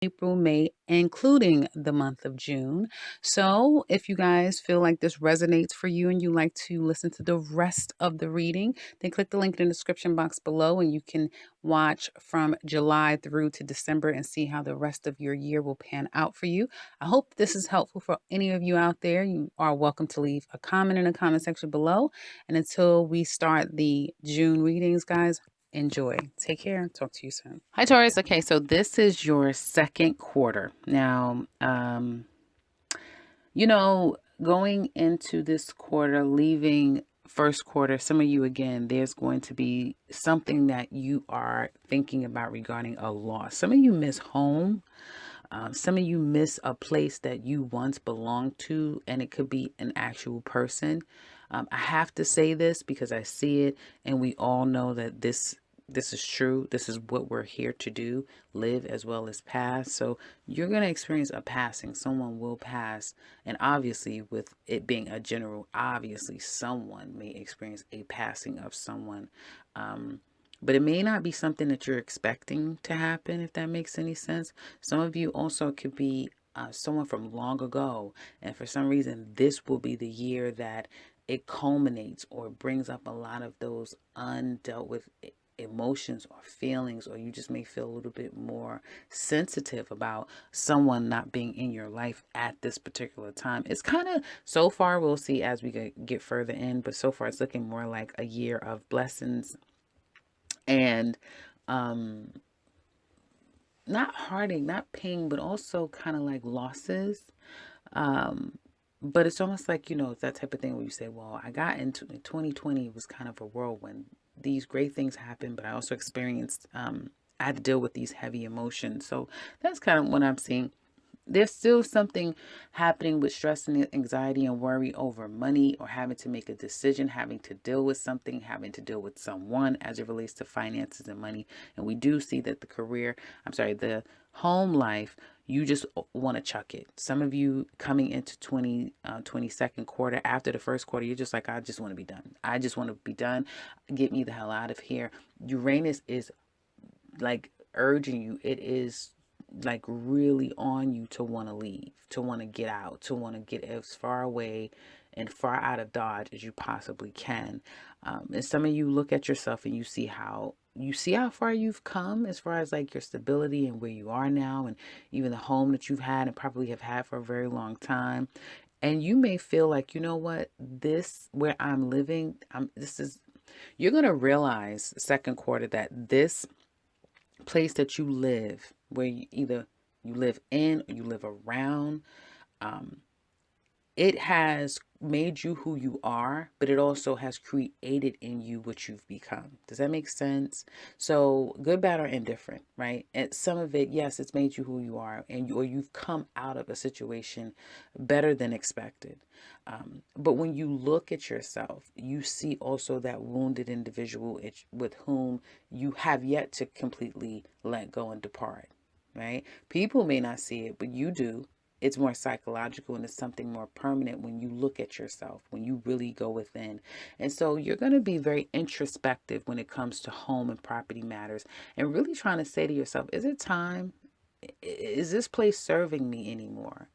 April, May, including the month of June. So, if you guys feel like this resonates for you and you like to listen to the rest of the reading, then click the link in the description box below and you can watch from July through to December and see how the rest of your year will pan out for you. I hope this is helpful for any of you out there. You are welcome to leave a comment in the comment section below. And until we start the June readings, guys, enjoy. Take care. Talk to you soon. Hi, Taurus. Okay, so this is your second quarter. Now, going into this quarter, leaving first quarter, some of you, again, there's going to be something that you are thinking about regarding a loss. Some of you miss home. Some of you miss a place that you once belonged to, and it could be an actual person. I have to say this because I see it, and we all know that this is true. This is what we're here to do, live as well as pass. So you're going to experience a passing. Someone will pass. And obviously, with it being a general, obviously, someone may experience a passing of someone. But it may not be something that you're expecting to happen, if that makes any sense. Some of you also could be someone from long ago. And for some reason, this will be the year that it culminates or brings up a lot of those undealt with emotions or feelings, or you just may feel a little bit more sensitive about someone not being in your life at this particular time. It's kind of, so far, we'll see as we get further in, but so far it's looking more like a year of blessings and not heartache, not pain, but also kind of like losses. But it's almost like, it's that type of thing where you say, well, I got into 2020 was kind of a whirlwind. These great things happened, but I also experienced, I had to deal with these heavy emotions. So that's kind of what I'm seeing. There's still something happening with stress and anxiety and worry over money or having to make a decision, having to deal with something, having to deal with someone as it relates to finances and money. And we do see that the home life, you just want to chuck it. Some of you coming into 22nd quarter, after the first quarter, you're just like, I just want to be done. I just want to be done. Get me the hell out of here. Uranus is like urging you. It is like really on you to want to leave, to want to get out, to want to get as far away and far out of Dodge as you possibly can. And some of you look at yourself and you see how far you've come as far as like your stability and where you are now, and even the home that you've had and probably have had for a very long time. And you may feel like, you know what, this where I'm living, you're going to realize second quarter that this place that you live, where you live in or you live around, it has made you who you are, but it also has created in you what you've become. Does that make sense? So good, bad, or indifferent, right? And some of it, yes, it's made you who you are, or you've come out of a situation better than expected. But when you look at yourself, you see also that wounded individual with whom you have yet to completely let go and depart, right? People may not see it, but you do. It's more psychological and it's something more permanent when you look at yourself, when you really go within. And so you're going to be very introspective when it comes to home and property matters, and really trying to say to yourself, is it time? Is this place serving me anymore?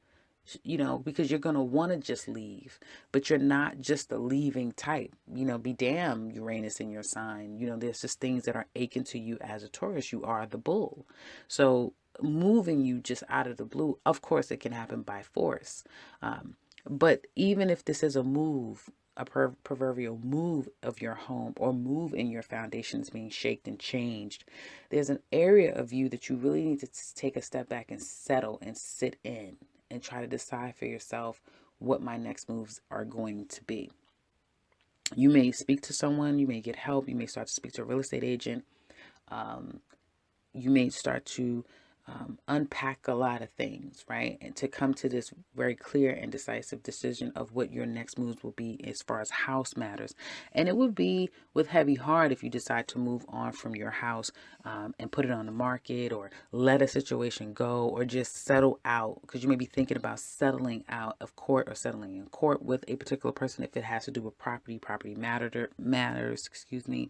Because you're going to want to just leave, but you're not just a leaving type. Be damn Uranus in your sign. There's just things that are aching to you as a Taurus. You are the bull. So moving you just out of the blue, of course, it can happen by force. But even if this is a move, a proverbial move of your home or move in your foundations being shaped and changed, there's an area of you that you really need to take a step back and settle and sit in and try to decide for yourself what my next moves are going to be. You may speak to someone, you may get help, you may start to speak to a real estate agent. You may start to unpack a lot of things, right? And to come to this very clear and decisive decision of what your next moves will be as far as house matters. And it would be with heavy heart if you decide to move on from your house and put it on the market, or let a situation go, or just settle out, because you may be thinking about settling out of court or settling in court with a particular person if it has to do with property matters, excuse me.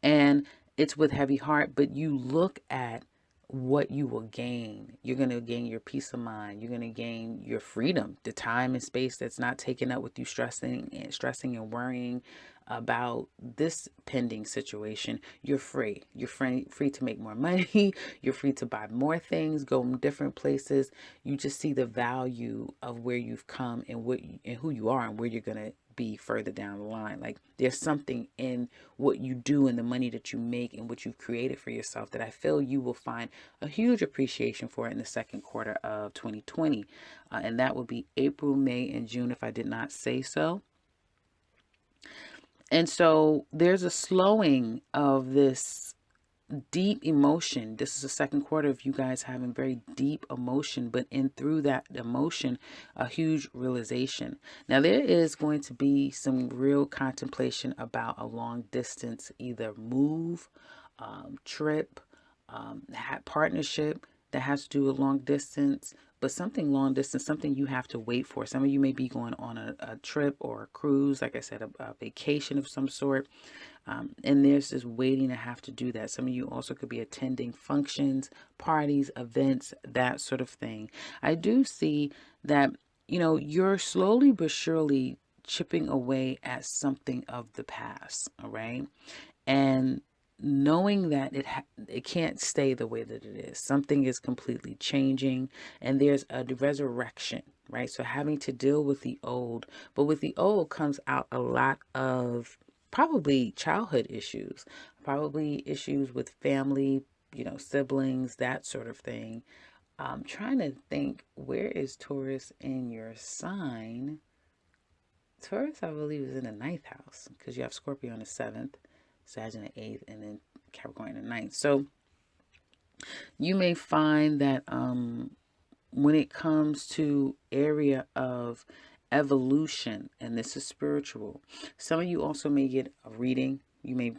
And it's with heavy heart, but you look at what you will gain. You're going to gain your peace of mind. You're going to gain your freedom, the time and space that's not taken up with you stressing and worrying about this pending situation. You're free. You're free to make more money. You're free to buy more things, go in different places. You just see the value of where you've come and and who you are and where you're going to be further down the line. Like there's something in what you do and the money that you make and what you've created for yourself that I feel you will find a huge appreciation for it in the second quarter of 2020. And that will be April, May, and June, if I did not say so. And so there's a slowing of this deep emotion. This is the second quarter of you guys having very deep emotion, but in through that emotion, a huge realization. Now there is going to be some real contemplation about a long distance, either move, trip, partnership that has to do with long distance, but something long distance, something you have to wait for. Some of you may be going on a trip or a cruise, like I said, a vacation of some sort. And there's this waiting to have to do that. Some of you also could be attending functions, parties, events, that sort of thing. I do see that, you're slowly but surely chipping away at something of the past, all right? And knowing that it can't stay the way that it is. Something is completely changing and there's a resurrection, right? So having to deal with the old, but with the old comes out a lot of probably childhood issues, probably issues with family, siblings, that sort of thing. I'm trying to think, where is Taurus in your sign? Taurus, I believe, is in the ninth house because you have Scorpio in the seventh, Sag in the eighth, and then Capricorn in the ninth. So you may find that when it comes to area of evolution, and this is spiritual, some of you also may get a reading. You may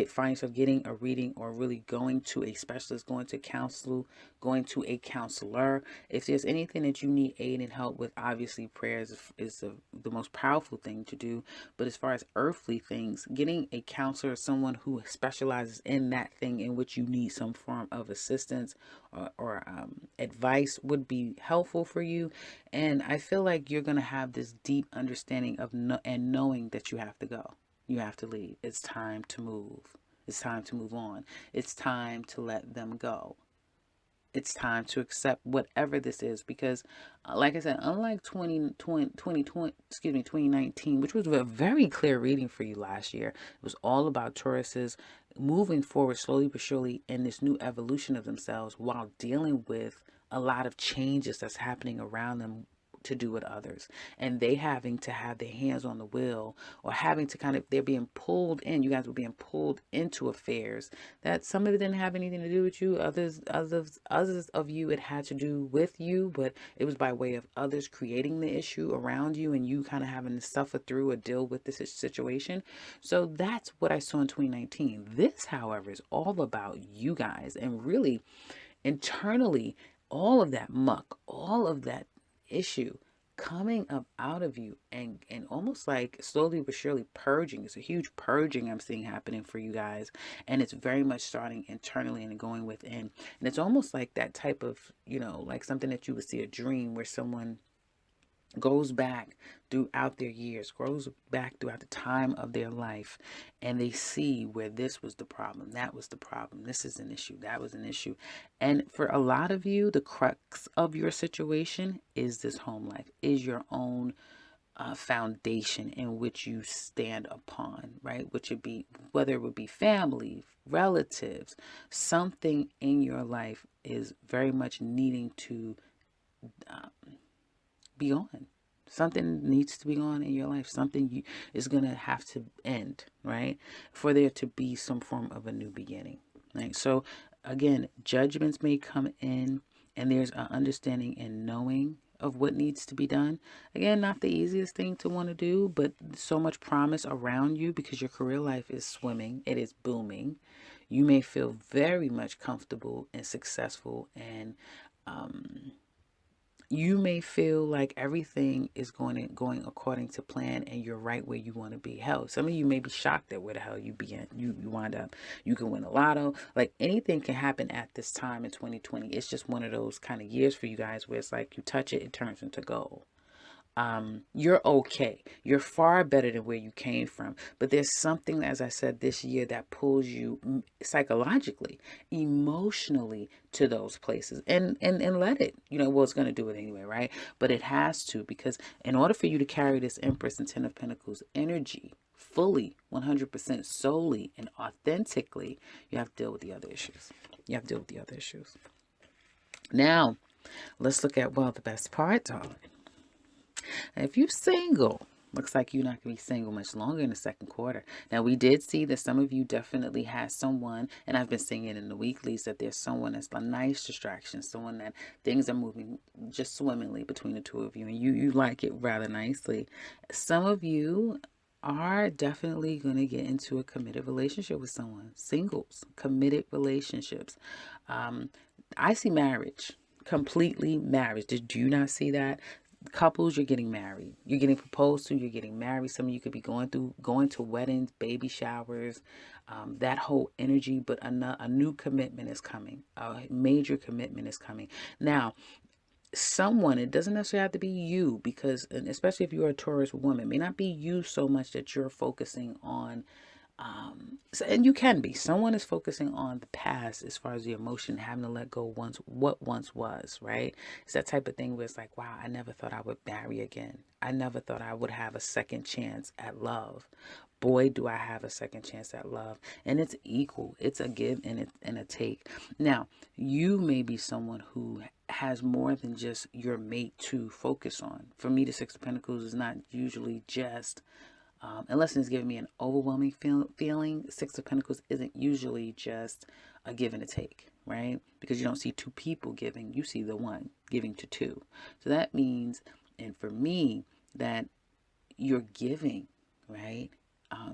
find yourself getting a reading or really going to a specialist, going to counsel, going to a counselor. If there's anything that you need aid and help with, obviously prayers is the most powerful thing to do. But as far as earthly things, getting a counselor, someone who specializes in that thing in which you need some form of assistance or advice would be helpful for you. And I feel like you're going to have this deep understanding of and knowing that you have to go. You have to leave. It's time to move. It's time to move on. It's time to let them go. It's time to accept whatever this is because, like I said, unlike 2019, which was a very clear reading for you last year, it was all about Tauruses moving forward slowly but surely in this new evolution of themselves while dealing with a lot of changes that's happening around them to do with others, and they having to have their hands on the wheel or having to they're being pulled in. You guys were being pulled into affairs that some of it didn't have anything to do with you. Others of you, it had to do with you, but it was by way of others creating the issue around you and you kind of having to suffer through or deal with this situation. So that's what I saw in 2019. This, however, is all about you guys and really internally, all of that muck, all of that issue coming up out of you and almost like slowly but surely purging. It's a huge purging I'm seeing happening for you guys, and it's very much starting internally and going within. And it's almost like that type of, like something that you would see a dream where someone goes back throughout their years, goes back throughout the time of their life, and they see where this was the problem, that was the problem, this is an issue, that was an issue. And for a lot of you, the crux of your situation is this home life, is your own foundation in which you stand upon, right? Which would be, whether it would be family, relatives, something in your life is very much needing to be on. Something needs to be on in your life. Something is going to have to end, right? For there to be some form of a new beginning, right? So again, judgments may come in and there's an understanding and knowing of what needs to be done. Again, not the easiest thing to want to do, but so much promise around you because your career life is swimming. It is booming. You may feel very much comfortable and successful and You may feel like everything is going according to plan and you're right where you want to be. Hell, some of you may be shocked at where the hell you be in. You wind up. You can win a lotto. Like anything can happen at this time in 2020. It's just one of those kind of years for you guys where it's like you touch it, it turns into gold. You're okay. You're far better than where you came from. But there's something, as I said, this year that pulls you psychologically, emotionally to those places. And let it. Well, it's going to do it anyway, right? But it has to, because in order for you to carry this Empress and Ten of Pentacles energy fully, 100% solely and authentically, you have to deal with the other issues. You have to deal with the other issues. Now, let's look at, well, the best part, darling. If you're single, looks like you're not going to be single much longer in the second quarter. Now, we did see that some of you definitely had someone, and I've been seeing it in the weeklies, that there's someone that's a nice distraction, someone that things are moving just swimmingly between the two of you, and you like it rather nicely. Some of you are definitely going to get into a committed relationship with someone. Singles, committed relationships. I see marriage, completely marriage. Did you not see that? Couples, you're getting married, you're getting proposed to, you're getting married. Some of you could be going to weddings, baby showers, that whole energy. But a new commitment is coming, a major commitment is coming. Now, someone, it doesn't necessarily have to be you, because, and especially if you're a Taurus woman, it may not be you so much that you're focusing on. And you can be. Someone is focusing on the past as far as the emotion, having to let go what once was, right? It's that type of thing where it's like, wow, I never thought I would marry again. I never thought I would have a second chance at love. Boy, do I have a second chance at love. And it's equal. It's a give and a take. Now, you may be someone who has more than just your mate to focus on. For me, the Six of Pentacles is not usually just unless it's giving me an overwhelming feeling. Six of Pentacles isn't usually just a give and a take, right? Because you don't see two people giving, you see the one giving to two. So that means, and for me, that you're giving, right?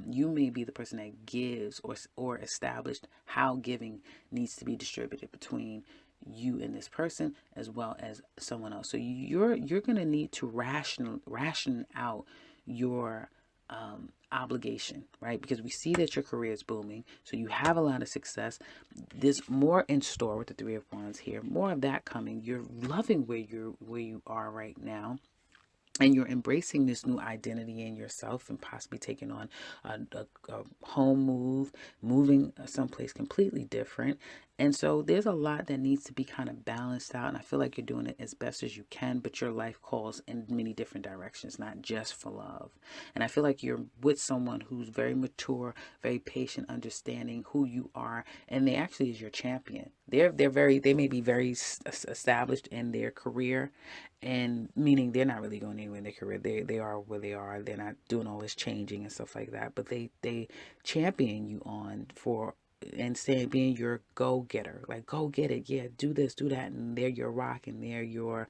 You may be the person that gives or established how giving needs to be distributed between you and this person as well as someone else. So you're going to need to ration out your obligation, right? Because we see that your career is booming, so you have a lot of success. There's more in store with the Three of Wands here, more of that coming. You're loving where you are right now, and you're embracing this new identity in yourself, and possibly taking on a home move, moving someplace completely different. And so there's a lot that needs to be kind of balanced out. And I feel like you're doing it as best as you can, but your life calls in many different directions, not just for love. And I feel like you're with someone who's very mature, very patient, understanding who you are. And they actually is your champion. They may be very established in their career, and meaning they're not really going anywhere in their career. They are where they are. They're not doing all this changing and stuff like that. But they champion you on for, and saying, being your go-getter, like, go get it, yeah, do this, do that, and they're your rock, and they're your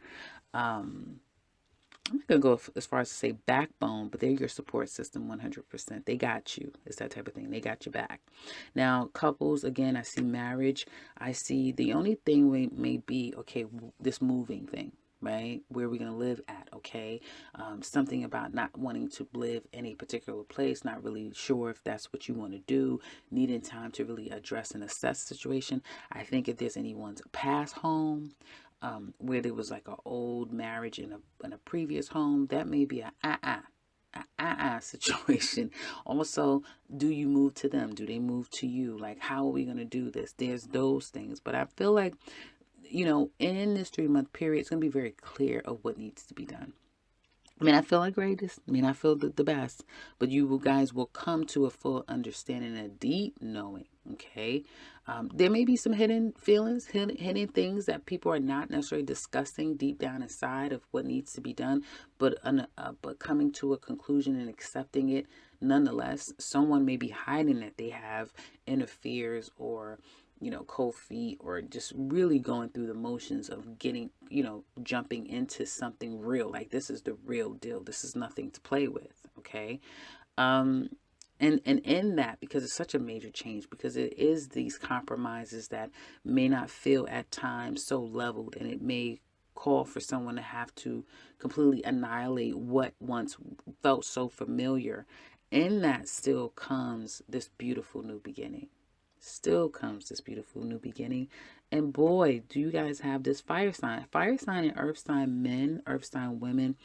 I'm not gonna go as far as to say backbone, but they're your support system 100%. They got you. It's that type of thing. They got your back. Now, couples, again, I see marriage. I see the only thing may be, okay, this moving thing, right? Where are we going to live at, okay? Something about not wanting to live in a particular place, not really sure if that's what you want to do, needing time to really address and assess the situation. I think if there's anyone's past home, where there was like an old marriage in a previous home, that may be a situation. Also, do you move to them? Do they move to you? Like, how are we going to do this? There's those things. But I feel like, in this 3-month period, it's going to be very clear of what needs to be done. I mean, I feel like greatest. I mean, I feel the best. But you guys will come to a full understanding and a deep knowing, okay? There may be some hidden feelings, hidden things that people are not necessarily discussing deep down inside of what needs to be done, but coming to a conclusion and accepting it nonetheless. Someone may be hiding that they have inner fears, or cold feet, or just really going through the motions of getting, jumping into something real. Like, this is the real deal. This is nothing to play with. Okay. And in that, because it's such a major change, because it is these compromises that may not feel at times so leveled, and it may call for someone to have to completely annihilate what once felt so familiar. In that still comes this beautiful new beginning. Still comes this beautiful new beginning. And boy, do you guys have this fire sign. Fire sign and earth sign men, earth sign women,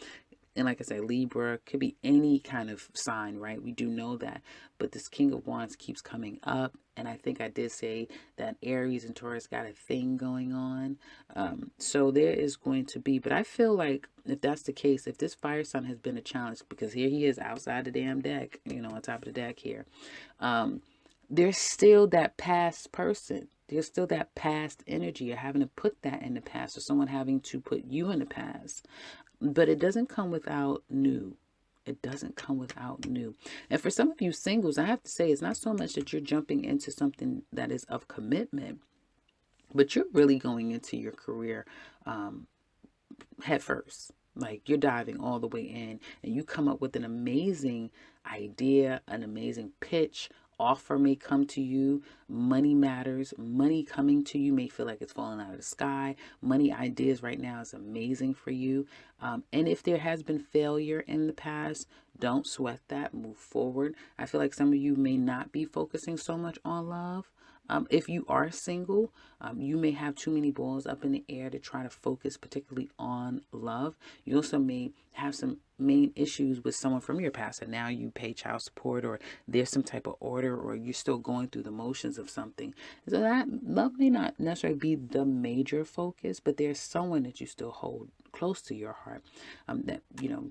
and like I said, Libra could be any kind of sign, right? We do know that. But this King of Wands keeps coming up. And I think I did say that Aries and Taurus got a thing going on. So there is going to be, but I feel like if that's the case, if this fire sign has been a challenge, because here he is outside the damn deck, on top of the deck here, there's still that past person. There's still that past energy. You're having to put that in the past, or someone having to put you in the past. But it doesn't come without new. It doesn't come without new. And for some of you singles, I have to say, it's not so much that you're jumping into something that is of commitment, but you're really going into your career head first. Like you're diving all the way in, and you come up with an amazing idea, an amazing pitch. Offer may come to you. Money matters. Money coming to you may feel like it's falling out of the sky. Money ideas right now is amazing for you. And if there has been failure in the past, don't sweat that. Move forward. I feel like some of you may not be focusing so much on love. If you are single, you may have too many balls up in the air to try to focus particularly on love. You also may have some main issues with someone from your past, and now you pay child support, or there's some type of order, or you're still going through the motions of something. So that love may not necessarily be the major focus, but there's someone that you still hold close to your heart, that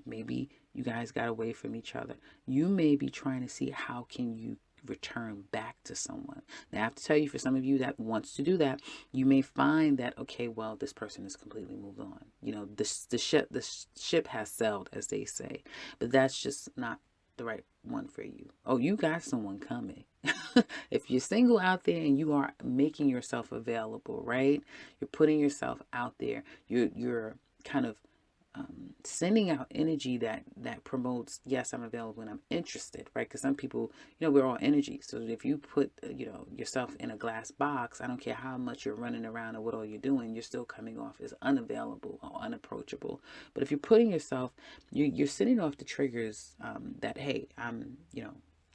maybe you guys got away from each other. You may be trying to see how can you return back to someone. Now, I have to tell you, for some of you that wants to do that, you may find that, okay, well, this person has completely moved on. The ship has sailed, as they say, but that's just not the right one for you. Oh, you got someone coming. If you're single out there and you are making yourself available, right? You're putting yourself out there. You're kind of sending out energy that promotes, yes, I'm available and I'm interested, right? Because some people, we're all energy. So if you put, yourself in a glass box, I don't care how much you're running around or what all you're doing, you're still coming off as unavailable or unapproachable. But if you're putting yourself, you're sending off the triggers that, hey, I'm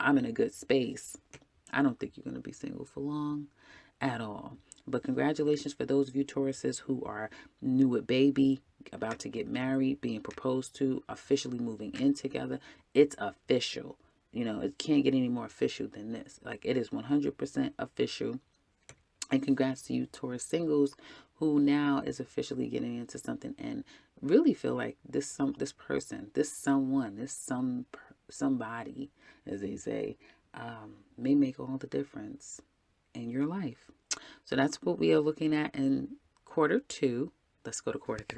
in a good space. I don't think you're going to be single for long at all. But congratulations for those of you Tauruses who are new with baby, about to get married, being proposed to, officially moving in together. It's official. It can't get any more official than this. Like, it is 100% official. And congrats to you Taurus singles who now is officially getting into something and really feel like somebody, as they say, may make all the difference in your life. So that's what we are looking at in quarter 2. Let's go to quarter 3.